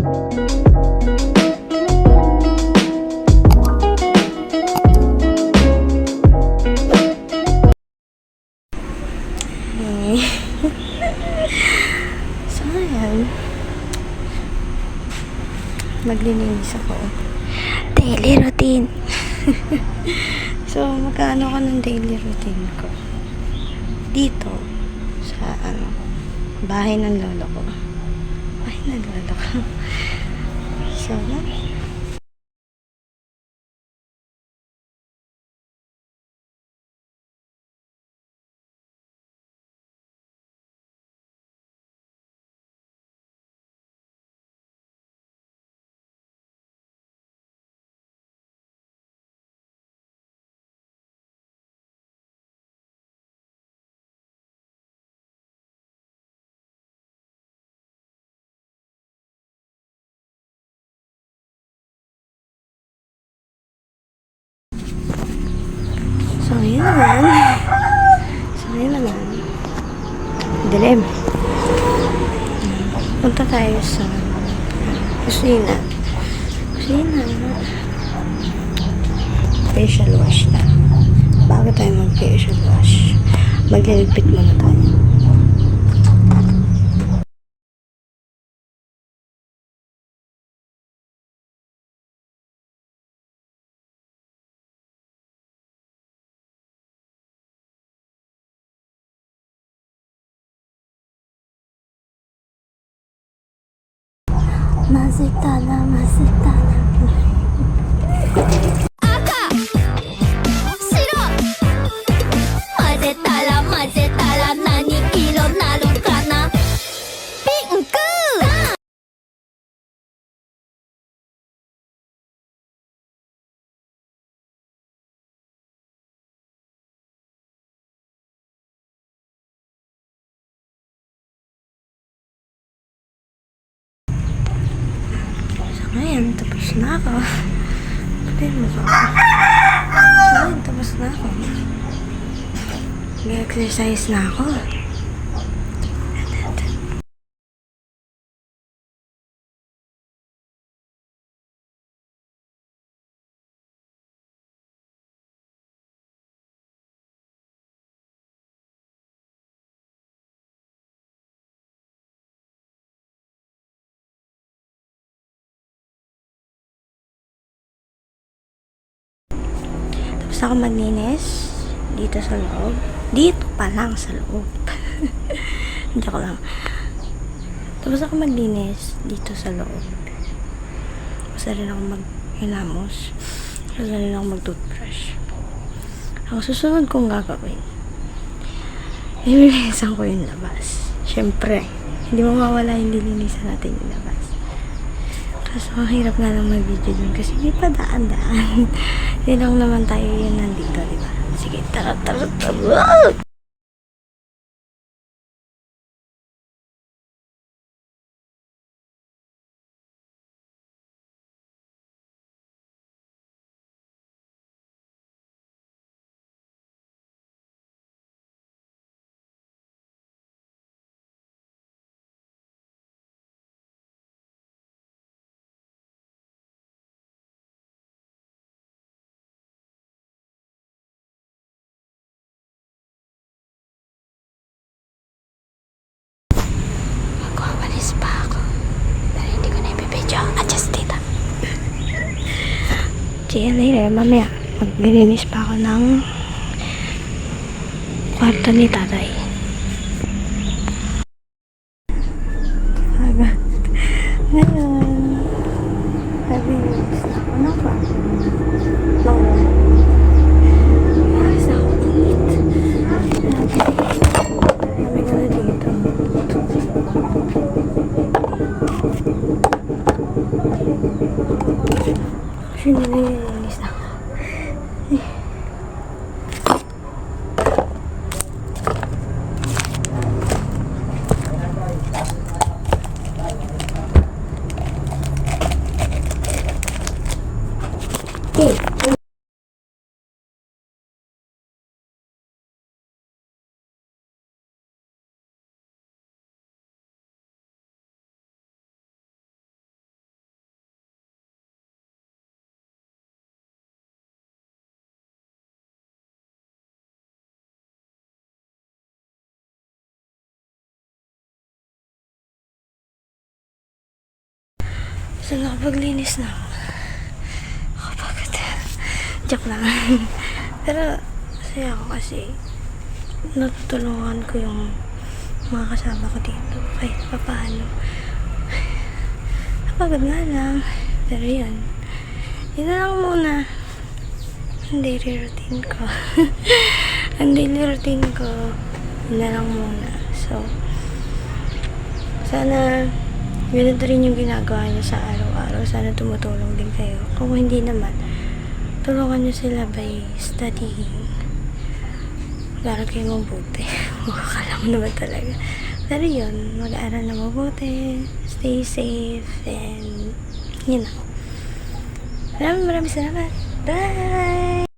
So, ayan. Maglilinis ako. Daily routine. So, magkano ka ng daily routine ko? Dito, sa, bahay ng lolo ko. Bahay ng lolo ko. So, yun naman. Dilim. Punta tayo sa kusina. Facial wash na. Bago tayo mag-facial wash, magliligpit muna tayo. Masitala. Nani iro naru kana? Pink! Ngayon, tapos na ako. Tapos na ako. Mag-exercise na ako. Tapos ako maglinis dito sa loob. Dito pa lang sa loob. Joke lang. Tapos ako maglinis dito sa loob. Tapos rin ako maghilamos. Tapos rin ako mag-toothbrush. Ang susunod kong gagawin, nilinisan ko yung labas. Siyempre, hindi mawawala yung nilinisan natin yung labas. Kaso, hirap nga lang mag-video dun kasi hindi pa daan-daan. Hindi lang naman tayo yun nandito, diba? Sige, tara. Magwawalis pa ako. Pero hindi ko na ibibidyo. Adjust dito. See you later, mamaya. Maglilinis pa ako ng kwarto ni tatay. Ngayon, maglilinis na ako ng kwarto. Malis ako init. Kami ka na dito. Kasi nililinis na ako. Okay. So, nakapaglinis na ako. Kapagod. Joke lang. Pero, masaya ako kasi natutulungan ko yung mga kasama ko dito. Kahit papaano. Napagod nga lang. Pero yun. Yun na lang muna. Ang daily routine ko. Ang daily routine ko. Yun na lang muna. So, sana ganito rin yung ginagawa nyo sa araw-araw. Sana tumutulong din kayo. Kung hindi naman, tulungan nyo sila by studying. Mag-aaral kayo mabuti. Makakalam naman talaga. Pero yun, mag-aaral na mabuti. Stay safe. And, yun na. Maraming salamat. Bye!